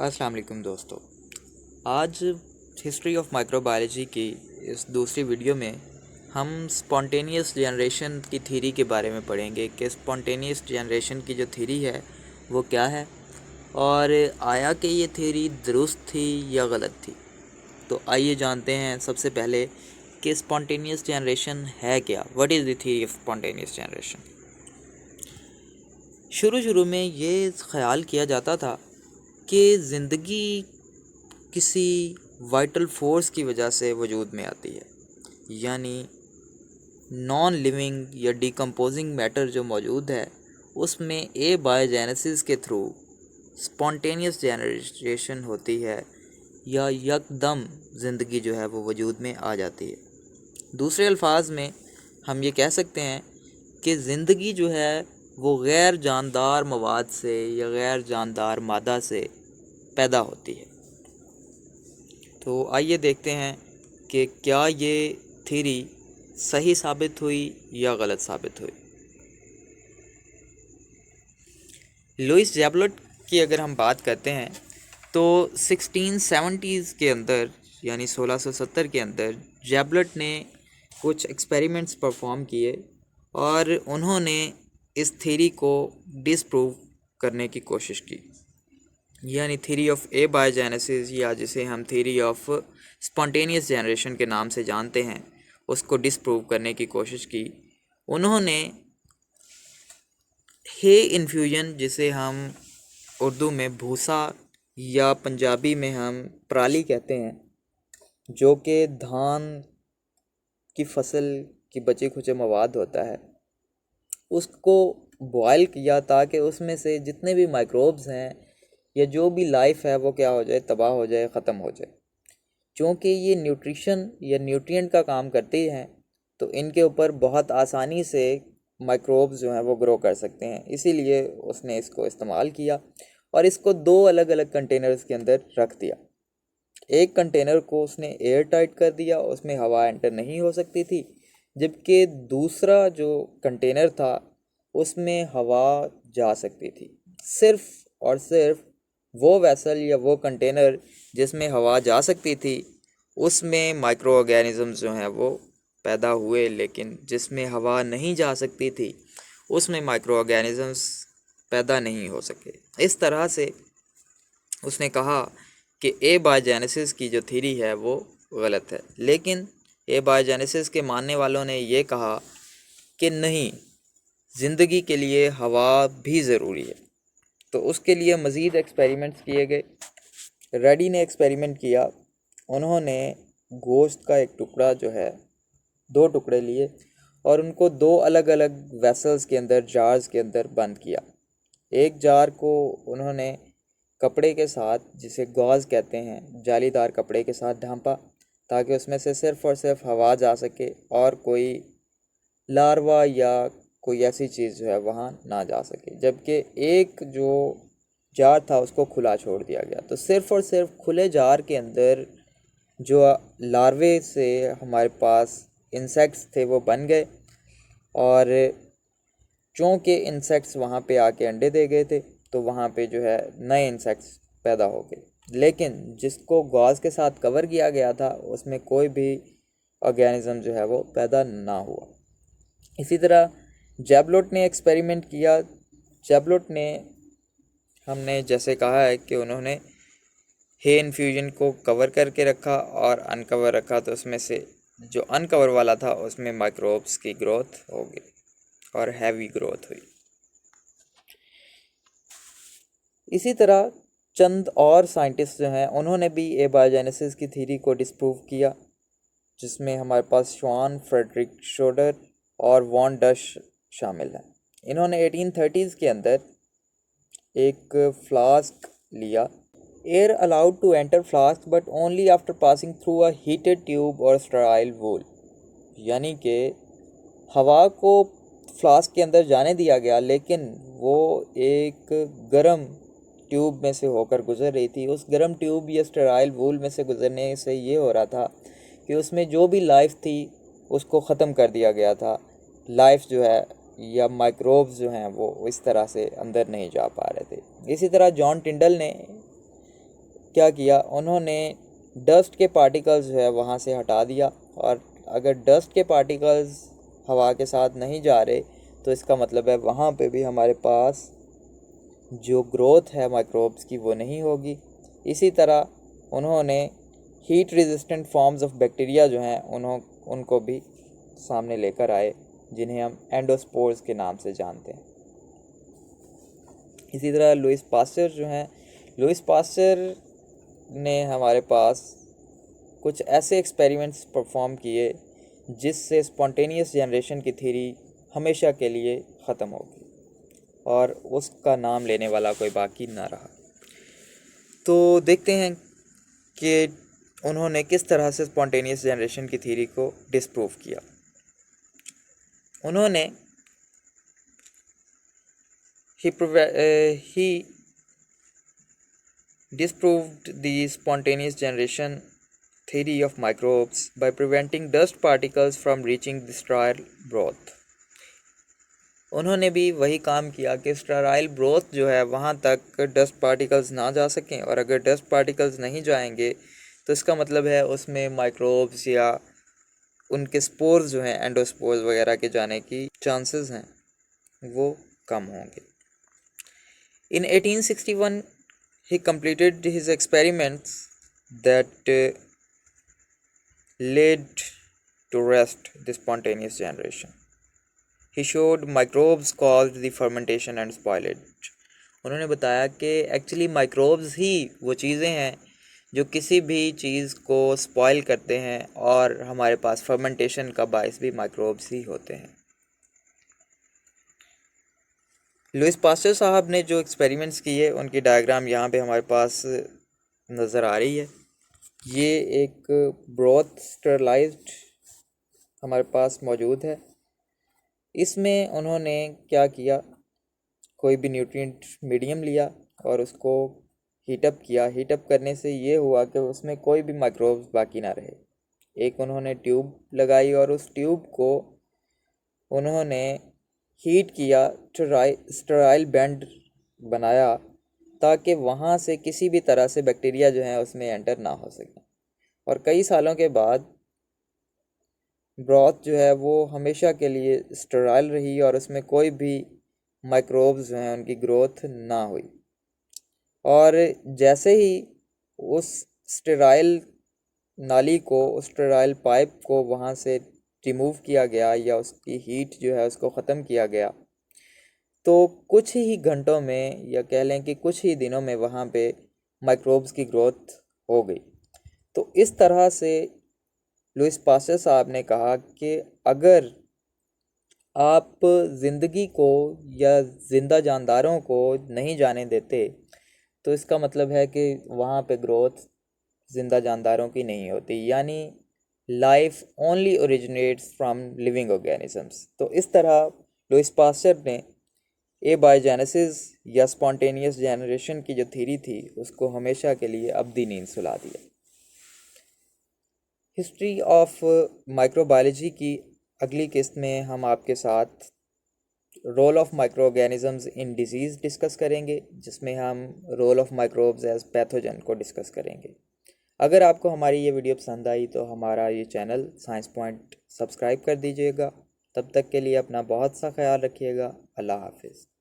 अस्सलाम वालेकुम दोस्तों। आज हिस्ट्री ऑफ माइक्रोबायोलॉजी की इस दूसरी वीडियो में हम स्पॉन्टेनियस जनरेशन की थ्योरी के बारे में पढ़ेंगे कि स्पॉन्टेनियस जनरेशन की जो थ्योरी है वो क्या है और आया कि ये थ्योरी दुरुस्त थी या गलत थी। तो आइए जानते हैं सबसे पहले कि स्पॉन्टेनियस जनरेशन है क्या। What is the theory of spontaneous generation. शुरू में ये ख्याल किया जाता था कि ज़िंदगी किसी वाइटल फोर्स की वजह से वजूद में आती है, यानी नॉन लिविंग या डिकम्पोजिंग मैटर जो मौजूद है उसमें ए बायोजेनेसिस के थ्रू स्पॉन्टेनियस जनरेशन होती है या यकदम ज़िंदगी जो है वो वजूद में आ जाती है। दूसरे अल्फाज में हम ये कह सकते हैं कि ज़िंदगी जो है वो गैर जानदार मवाद से या गैर जानदार मादा से पैदा होती है। तो आइए देखते हैं कि क्या ये थ्योरी सही साबित हुई या गलत साबित हुई। लुइस जैबलोट की अगर हम बात करते हैं तो 1670s के अंदर यानी 1670 के अंदर जैबलोट ने कुछ एक्सपेरिमेंट्स परफॉर्म किए और उन्होंने इस थ्योरी को डिसप्रूव करने की कोशिश की, यानी थ्योरी ऑफ ए बायोजेनेसिस या जिसे हम थ्योरी ऑफ स्पॉन्टेनियस जनरेशन के नाम से जानते हैं उसको डिसप्रूव करने की कोशिश की। उन्होंने हे इन्फ्यूजन, जिसे हम उर्दू में भूसा या पंजाबी में हम पराली कहते हैं, जो कि धान की फसल की बचे खुचे मवाद होता है, उसको बॉयल किया ताकि उसमें से जितने भी माइक्रोब्स हैं या जो भी लाइफ है वो क्या हो जाए, तबाह हो जाए, ख़त्म हो जाए। क्योंकि ये न्यूट्रिशन या न्यूट्रिएंट का काम करती हैं तो इनके ऊपर बहुत आसानी से माइक्रोब्स जो हैं वो ग्रो कर सकते हैं, इसीलिए उसने इसको इस्तेमाल किया और इसको दो अलग अलग कंटेनर्स के अंदर रख दिया। एक कंटेनर को उसने एयर टाइट कर दिया, उसमें हवा एंटर नहीं हो सकती थी, जबकि दूसरा जो कंटेनर था उसमें हवा जा सकती थी। सिर्फ और सिर्फ वो वेसल या वो कंटेनर जिसमें हवा जा सकती थी उसमें माइक्रो ऑर्गेनिज़म्स जो हैं वो पैदा हुए, लेकिन जिसमें हवा नहीं जा सकती थी उसमें माइक्रो ऑर्गेनिज़म्स पैदा नहीं हो सके। इस तरह से उसने कहा कि ए बायोजेनेसिस की जो थ्योरी है वो गलत है, लेकिन ए बायोजेनेसिस के मानने वालों ने ये कहा कि नहीं, ज़िंदगी के लिए हवा भी ज़रूरी है। तो उसके लिए मज़ीद एक्सपेरिमेंट्स किए गए। रेडी ने एक्सपेरिमेंट किया, उन्होंने गोश्त का एक टुकड़ा जो है, दो टुकड़े लिए और उनको दो अलग अलग वेसल्स के अंदर, जार्स के अंदर बंद किया। एक जार को उन्होंने कपड़े के साथ, जिसे गॉज कहते हैं, जालीदार कपड़े के साथ ढांपा ताकि उसमें से सिर्फ़ और सिर्फ हवा जा सके और कोई लार्वा या कोई ऐसी चीज़ जो है वहाँ ना जा सके। जबकि एक जो जार था उसको खुला छोड़ दिया गया, तो सिर्फ़ और सिर्फ खुले जार के अंदर जो लार्वे से हमारे पास इंसेक्ट्स थे वो बन गए और चूँकि इंसेक्ट्स वहाँ पे आके अंडे दे गए थे तो वहाँ पे जो है नए इंसेक्ट्स पैदा हो गए, लेकिन जिसको गॉज के साथ कवर किया गया था उसमें कोई भी ऑर्गेनिज़म जो है वो पैदा ना हुआ। इसी तरह जैबलोट ने एक्सपेरिमेंट किया। जैबलोट ने, हमने जैसे कहा है कि उन्होंने हे इन्फ्यूजन को कवर करके रखा और अनकवर रखा, तो उसमें से जो अनकवर वाला था उसमें माइक्रोब्स की ग्रोथ हो गई और हैवी ग्रोथ हुई। इसी तरह चंद और साइंटिस्ट जो हैं उन्होंने भी एबायोजेनेसिस की थ्योरी को डिस्प्रूव किया, जिसमें हमारे पास श्वान फ्रेडरिक शोडर और वॉन डश शामिल हैं। इन्होंने 1830s के अंदर एक फ्लास्क लिया। Air allowed to enter flask but only after passing through a heated tube और स्टेराइल वूल, यानी कि हवा को फ्लास्क के अंदर जाने दिया गया, लेकिन वो एक गर्म ट्यूब में से होकर गुजर रही थी। उस गर्म ट्यूब या स्टेराइल वूल में से गुजरने से ये हो रहा था कि उसमें जो भी लाइफ थी उसको ख़त्म कर दिया गया था। लाइफ जो है या माइक्रोब्स जो हैं वो इस तरह से अंदर नहीं जा पा रहे थे। इसी तरह जॉन टिंडल ने क्या किया, उन्होंने डस्ट के पार्टिकल्स जो है वहाँ से हटा दिया। और अगर डस्ट के पार्टिकल्स हवा के साथ नहीं जा रहे तो इसका मतलब है वहाँ पे भी हमारे पास जो ग्रोथ है माइक्रोब्स की वो नहीं होगी। इसी तरह उन्होंने heat resistant forms of bacteria जो हैं उनको भी सामने लेकर आए, जिन्हें हम एंडोस्पोर्स के नाम से जानते हैं। इसी तरह लुईस पास्चर जो हैं, लुईस पास्चर ने हमारे पास कुछ ऐसे एक्सपेरिमेंट्स परफॉर्म किए जिससे स्पॉन्टेनियस जनरेशन की थ्योरी हमेशा के लिए ख़त्म हो गई और उसका नाम लेने वाला कोई बाकी ना रहा। तो देखते हैं कि उन्होंने किस तरह से स्पॉन्टेनियस जनरेशन की थ्योरी को डिस्प्रूव किया। उन्होंने he disproved the spontaneous generation theory of microbes by preventing dust particles from reaching the sterile broth। उन्होंने भी वही काम किया कि स्टेराइल ब्रोथ जो है वहाँ तक डस्ट पार्टिकल्स ना जा सकें, और अगर डस्ट पार्टिकल्स नहीं जाएंगे तो इसका मतलब है उसमें माइक्रोब्स या उनके स्पोर्स जो हैं एंडोस्पोर्स वगैरह के जाने की चांसेस हैं वो कम होंगे। In 1861 he completed his experiments that led to rest the spontaneous generation। He showed microbes caused the fermentation and spoilage। उन्होंने बताया कि एक्चुअली माइक्रोब्स ही वो चीज़ें हैं जो किसी भी चीज़ को स्पॉइल करते हैं, और हमारे पास फर्मेंटेशन का बायस भी माइक्रोब्स ही होते हैं। लुईस पास्चर साहब ने जो एक्सपेरिमेंट्स किए उनकी डायग्राम यहाँ पे हमारे पास नज़र आ रही है। ये एक ब्रोथ स्टरलाइज्ड हमारे पास मौजूद है। इसमें उन्होंने क्या किया, कोई भी न्यूट्रिएंट मीडियम लिया और उसको हीटअप किया। हीटअप करने से ये हुआ कि उसमें कोई भी माइक्रोब्स बाकी ना रहे। एक उन्होंने ट्यूब लगाई और उस ट्यूब को उन्होंने हीट किया, स्टेराइल बैंड बनाया ताकि वहाँ से किसी भी तरह से बैक्टीरिया जो है उसमें एंटर ना हो सके। और कई सालों के बाद ब्रॉथ जो है वो हमेशा के लिए स्टेराइल रही और उसमें कोई भी माइक्रोब्स जो हैं उनकी ग्रोथ ना हुई। और जैसे ही उस स्टेराइल नाली को, उस स्टेराइल पाइप को वहाँ से रिमूव किया गया या उसकी हीट जो है उसको ख़त्म किया गया, तो कुछ ही घंटों में या कह लें कि कुछ ही दिनों में वहाँ पे माइक्रोब्स की ग्रोथ हो गई। तो इस तरह से लुईस पास्चर साहब ने कहा कि अगर आप ज़िंदगी को या ज़िंदा जानदारों को नहीं जाने देते तो इसका मतलब है कि वहाँ पे ग्रोथ ज़िंदा जानदारों की नहीं होती, यानी life only originates from living organisms. तो इस तरह लुईस पास्चर ने एबायोजेनेसिस या स्पॉन्टेनियस जनरेशन की जो थ्योरी थी उसको हमेशा के लिए अब्दी नींद सुला दिया। हिस्ट्री ऑफ माइक्रोबायोलॉजी की अगली किस्त में हम आपके साथ role of microorganisms in disease discuss करेंगे, जिसमें हम role of microbes as pathogen को डिस्कस करेंगे। अगर आपको हमारी ये वीडियो पसंद आई तो हमारा ये चैनल साइंस पॉइंट सब्सक्राइब कर दीजिएगा। तब तक के लिए अपना बहुत सा ख्याल रखिएगा। अल्लाह हाफिज़।